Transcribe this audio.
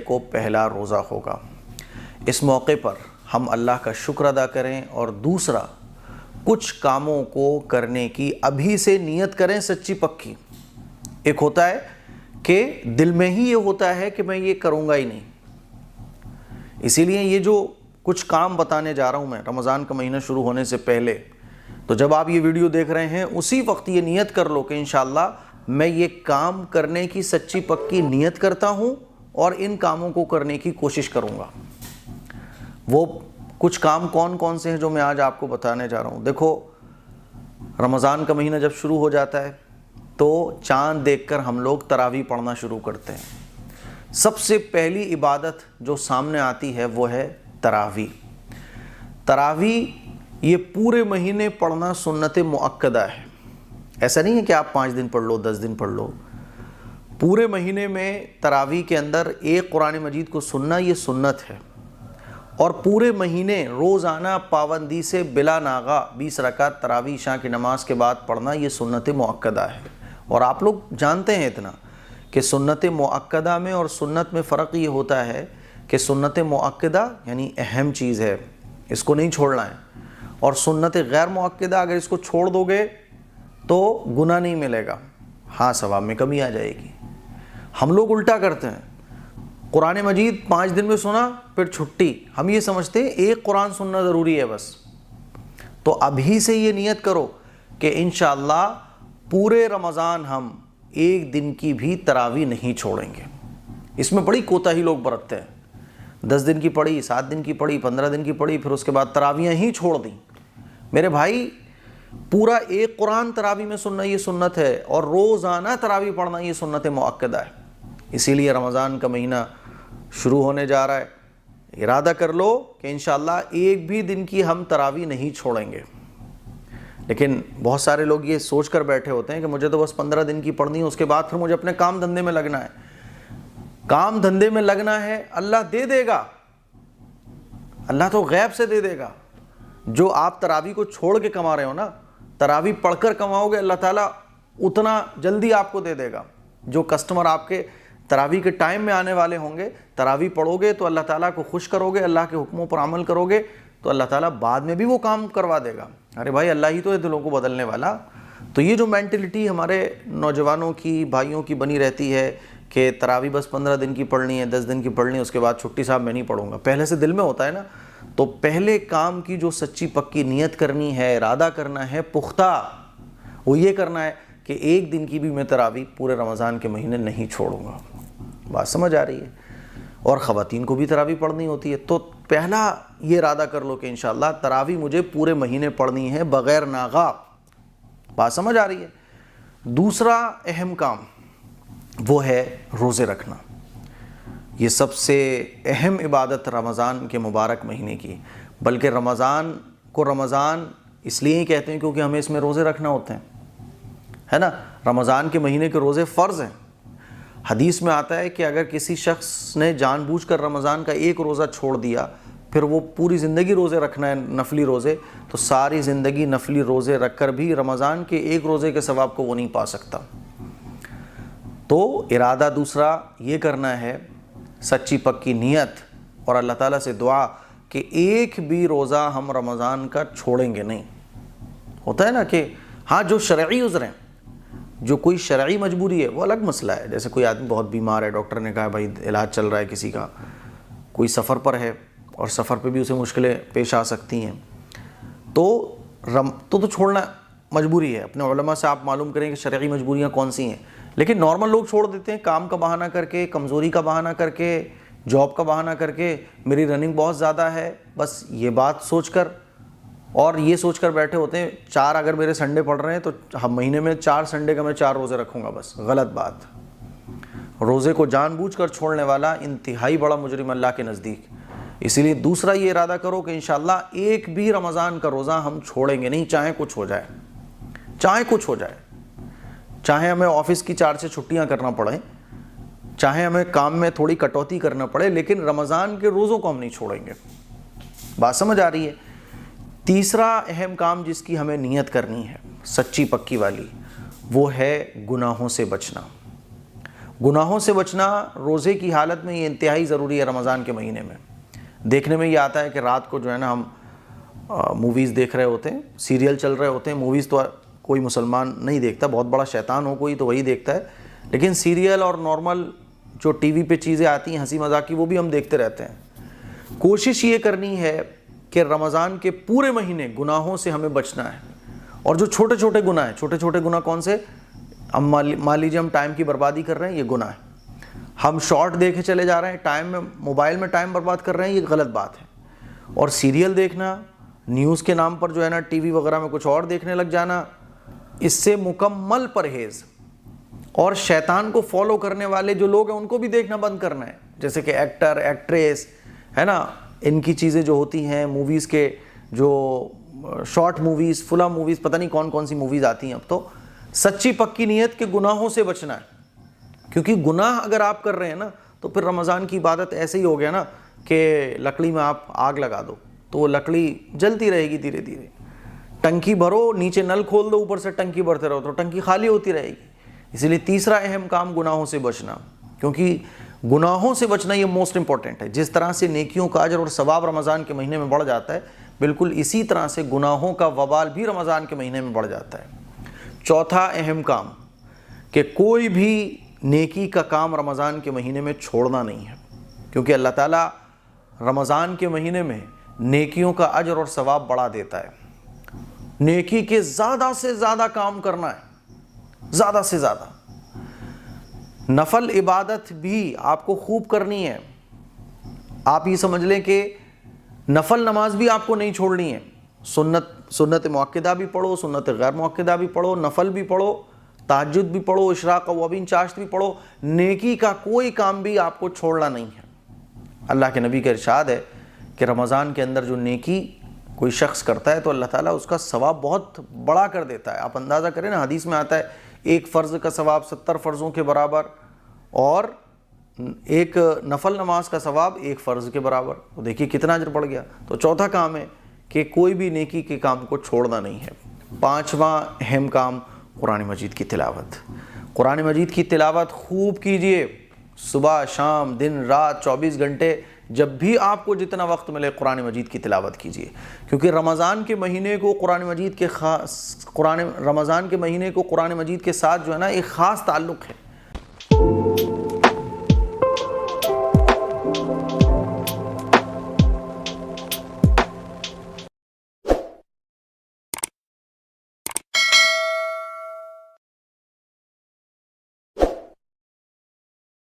کو پہلا روزہ ہوگا۔ اس موقع پر ہم اللہ کا شکر ادا کریں، اور دوسرا کچھ کاموں کو کرنے کی ابھی سے نیت کریں سچی پکی۔ ایک ہوتا ہے کہ دل میں ہی یہ ہوتا ہے کہ میں یہ کروں گا ہی نہیں، اسی لیے یہ جو کچھ کام بتانے جا رہا ہوں میں رمضان کا مہینہ شروع ہونے سے پہلے، تو جب آپ یہ ویڈیو دیکھ رہے ہیں اسی وقت یہ نیت کر لو کہ انشاءاللہ میں یہ کام کرنے کی سچی پکی نیت کرتا ہوں اور ان کاموں کو کرنے کی کوشش کروں گا۔ وہ کچھ کام کون کون سے ہیں جو میں آج آپ کو بتانے جا رہا ہوں۔ دیکھو، رمضان کا مہینہ جب شروع ہو جاتا ہے تو چاند دیکھ کر ہم لوگ تراویح پڑھنا شروع کرتے ہیں۔ سب سے پہلی عبادت جو سامنے آتی ہے وہ ہے تراویح۔ تراویح یہ پورے مہینے پڑھنا سنت مؤکدہ ہے۔ ایسا نہیں ہے کہ آپ 5 دن پڑھ لو، 10 دن پڑھ لو۔ پورے مہینے میں تراویح کے اندر ایک قرآن مجید کو سننا یہ سنت ہے، اور پورے مہینے روزانہ پابندی سے بلا ناغہ 20 رکعت تراویح عشاء کی نماز کے بعد پڑھنا یہ سنت مؤکدہ ہے۔ اور آپ لوگ جانتے ہیں اتنا کہ سنت مؤکدہ میں اور سنت میں فرق یہ ہوتا ہے کہ سنت مؤکدہ یعنی اہم چیز ہے، اس کو نہیں چھوڑنا ہے، اور سنت غیر مؤکدہ اگر اس کو چھوڑ دو گے تو گناہ نہیں ملے گا، ہاں ثواب میں کمی آ جائے گی۔ ہم لوگ الٹا کرتے ہیں، قرآن مجید 5 دن میں سنا پھر چھٹی، ہم یہ سمجھتے ہیں ایک قرآن سننا ضروری ہے بس۔ تو ابھی سے یہ نیت کرو کہ انشاءاللہ پورے رمضان ہم ایک دن کی بھی تراویح نہیں چھوڑیں گے۔ اس میں بڑی کوتاہی لوگ برتتے ہیں، 10 دن کی پڑھی، 7 دن کی پڑھی، 15 دن کی پڑھی، پھر اس کے بعد تراویحیں ہی چھوڑ دیں۔ میرے بھائی، پورا ایک قرآن تراویح میں سننا یہ سنت ہے، اور روزانہ تراویح پڑھنا یہ سنت مؤکدہ ہے۔ اسی لیے رمضان کا مہینہ شروع ہونے جا رہا ہے، ارادہ کر لو کہ انشاءاللہ ایک بھی دن کی ہم تراویح نہیں چھوڑیں گے۔ لیکن بہت سارے لوگ یہ سوچ کر بیٹھے ہوتے ہیں کہ مجھے تو بس 15 دن کی پڑھنی ہے، اس کے بعد پھر مجھے اپنے کام دھندے میں لگنا ہے۔ کام دھندے میں لگنا ہے، اللہ دے دے گا، اللہ تو غیب سے دے دے گا۔ جو آپ تراویح کو چھوڑ کے کما رہے ہو نا، تراویح پڑھ کر کماؤ گے، اللہ تعالیٰ اتنا جلدی آپ کو دے دے گا۔ جو کسٹمر آپ کے تراویح کے ٹائم میں آنے والے ہوں گے، تراویح پڑھو گے تو اللہ تعالیٰ کو خوش کرو گے، اللہ کے حکموں پر عمل کرو گے تو اللہ تعالیٰ بعد میں بھی وہ کام کروا دے گا۔ ارے بھائی، اللہ ہی تو ہے دلوں کو بدلنے والا۔ تو یہ جو مینٹلٹی ہمارے نوجوانوں کی، بھائیوں کی بنی رہتی ہے کہ تراویح بس 15 دن کی پڑھنی ہے، 10 دن کی پڑھنی ہے، اس کے بعد چھٹی صاحب میں نہیں پڑھوں گا، پہلے سے دل میں ہوتا ہے نا۔ تو پہلے کام کی جو سچی پکی نیت کرنی ہے، ارادہ کرنا ہے پختہ، وہ یہ کرنا ہے کہ ایک دن کی بھی میں تراویح پورے رمضان کے مہینے نہیں چھوڑوں گا۔ بات سمجھ آ رہی ہے؟ اور خواتین کو بھی تراویح پڑھنی ہوتی ہے، تو پہلا یہ ارادہ کر لو کہ انشاءاللہ تراویح مجھے پورے مہینے پڑھنی ہے بغیر ناغہ۔ بات سمجھ آ رہی ہے؟ دوسرا اہم کام وہ ہے روزے رکھنا۔ یہ سب سے اہم عبادت رمضان کے مبارک مہینے کی، بلکہ رمضان کو رمضان اس لیے ہی کہتے ہیں کیونکہ ہمیں اس میں روزے رکھنا ہوتے ہیں، ہے نا۔ رمضان کے مہینے کے روزے فرض ہیں۔ حدیث میں آتا ہے کہ اگر کسی شخص نے جان بوجھ کر رمضان کا ایک روزہ چھوڑ دیا، پھر وہ پوری زندگی روزے رکھنا ہے، نفلی روزے، تو ساری زندگی نفلی روزے رکھ کر بھی رمضان کے ایک روزے کے ثواب کو وہ نہیں پا سکتا۔ تو ارادہ دوسرا یہ کرنا ہے، سچی پکی نیت اور اللہ تعالیٰ سے دعا کہ ایک بھی روزہ ہم رمضان کا چھوڑیں گے نہیں۔ ہوتا ہے نا کہ ہاں جو شرعی عذر ہیں، جو کوئی شرعی مجبوری ہے وہ الگ مسئلہ ہے، جیسے کوئی آدمی بہت بیمار ہے، ڈاکٹر نے کہا بھائی علاج چل رہا ہے کسی کا، کوئی سفر پر ہے اور سفر پہ بھی اسے مشکلیں پیش آ سکتی ہیں، تو چھوڑنا مجبوری ہے۔ اپنے علماء سے آپ معلوم کریں کہ شرعی مجبوریاں کون سی ہیں۔ لیکن نارمل لوگ چھوڑ دیتے ہیں، کام کا بہانہ کر کے، کمزوری کا بہانہ کر کے، جاب کا بہانہ کر کے، میری رننگ بہت زیادہ ہے، بس یہ بات سوچ کر، اور یہ سوچ کر بیٹھے ہوتے ہیں 4 اگر میرے سنڈے پڑ رہے ہیں تو ہم مہینے میں 4 سنڈے کا میں 4 روزے رکھوں گا، بس غلط بات۔ روزے کو جان بوجھ کر چھوڑنے والا انتہائی بڑا مجرم اللہ کے نزدیک۔ اسی لیے دوسرا یہ ارادہ کرو کہ انشاءاللہ ایک بھی رمضان کا روزہ ہم چھوڑیں گے نہیں، چاہے کچھ ہو جائے، چاہے کچھ ہو جائے، چاہے ہمیں آفس کی 4 سے چھٹیاں کرنا پڑیں، چاہے ہمیں کام میں تھوڑی کٹوتی کرنا پڑے، لیکن رمضان کے روزوں کو ہم نہیں چھوڑیں گے۔ بات سمجھ آ رہی ہے؟ تیسرا اہم کام جس کی ہمیں نیت کرنی ہے سچی پکی والی، وہ ہے گناہوں سے بچنا۔ گناہوں سے بچنا روزے کی حالت میں یہ انتہائی ضروری ہے۔ رمضان کے مہینے میں دیکھنے میں یہ آتا ہے کہ رات کو جو ہے نا ہم موویز دیکھ رہے ہوتے ہیں، سیریل چل رہے ہوتے ہیں۔ موویز تو کوئی مسلمان نہیں دیکھتا، بہت بڑا شیطان ہو کوئی تو وہی دیکھتا ہے، لیکن سیریل اور نارمل جو ٹی وی پہ چیزیں آتی ہیں ہنسی مذاق کی وہ بھی ہم دیکھتے رہتے ہیں۔ کوشش یہ کرنی ہے کہ رمضان کے پورے مہینے گناہوں سے ہمیں بچنا ہے، اور جو چھوٹے چھوٹے گناہ ہیں، چھوٹے چھوٹے گناہ کون سے؟ ہم مان لیجیے ہم ٹائم کی بربادی کر رہے ہیں، یہ گناہ ہے۔ ہم شارٹ دیکھے چلے جا رہے ہیں، ٹائم میں موبائل میں ٹائم برباد کر رہے ہیں، یہ غلط بات ہے۔ اور سیریل دیکھنا، نیوز کے نام پر جو ہے نا ٹی وی وغیرہ میں کچھ اور دیکھنے لگ جانا، اس سے مکمل پرہیز۔ اور شیطان کو فالو کرنے والے جو لوگ ہیں ان کو بھی دیکھنا بند کرنا ہے، جیسے کہ ایکٹر ایکٹریس ہے نا، ان کی چیزیں جو ہوتی ہیں، موویز کے جو شارٹ موویز، فلاں موویز، پتہ نہیں کون کون سی موویز آتی ہیں اب تو۔ سچی پکی نیت کے گناہوں سے بچنا ہے، کیونکہ گناہ اگر آپ کر رہے ہیں نا تو پھر رمضان کی عبادت ایسے ہی ہو گیا نا کہ لکڑی میں آپ آگ لگا دو تو وہ لکڑی جلتی رہے گی دھیرے دھیرے۔ ٹنکی بھرو، نیچے نل کھول دو، اوپر سے ٹنکی بھرتے رہو تو ٹنکی خالی ہوتی رہے گی۔ اسی لیے تیسرا اہم کام گناہوں سے بچنا، کیونکہ گناہوں سے بچنا یہ موسٹ امپورٹنٹ ہے۔ جس طرح سے نیکیوں کا اجر اور ثواب رمضان کے مہینے میں بڑھ جاتا ہے، بالکل اسی طرح سے گناہوں کا وبال بھی رمضان کے مہینے میں بڑھ جاتا ہے۔ چوتھا اہم کام کہ کوئی بھی نیکی کا کام رمضان کے مہینے میں چھوڑنا نہیں ہے، کیونکہ اللہ تعالیٰ رمضان کے مہینے میں نیکیوں کا اجر اور ثواب بڑھا دیتا ہے۔ نیکی کے زیادہ سے زیادہ کام کرنا ہے، زیادہ سے زیادہ۔ نفل عبادت بھی آپ کو خوب کرنی ہے۔ آپ یہ سمجھ لیں کہ نفل نماز بھی آپ کو نہیں چھوڑنی ہے۔ سنت مؤکدہ بھی پڑھو، سنت غیر مؤکدہ بھی پڑھو، نفل بھی پڑھو، تہجد بھی پڑھو، اشراق اوابین چاشت بھی پڑھو، نیکی کا کوئی کام بھی آپ کو چھوڑنا نہیں ہے۔ اللہ کے نبی کا ارشاد ہے کہ رمضان کے اندر جو نیکی کوئی شخص کرتا ہے تو اللہ تعالیٰ اس کا ثواب بہت بڑا کر دیتا ہے۔ آپ اندازہ کریں نا، حدیث میں آتا ہے ایک فرض کا ثواب 70 فرضوں کے برابر، اور ایک نفل نماز کا ثواب ایک فرض کے برابر، تو دیکھیے کتنا اجر بڑھ گیا۔ تو چوتھا کام ہے کہ کوئی بھی نیکی کے کام کو چھوڑنا نہیں ہے۔ پانچواں اہم کام قرآن مجید کی تلاوت۔ قرآن مجید کی تلاوت خوب کیجئے، صبح شام دن رات 24 گھنٹے، جب بھی آپ کو جتنا وقت ملے قرآن مجید کی تلاوت کیجئے، کیونکہ رمضان کے مہینے کو رمضان کے مہینے کو قرآن مجید کے ساتھ جو ہے نا ایک خاص تعلق ہے۔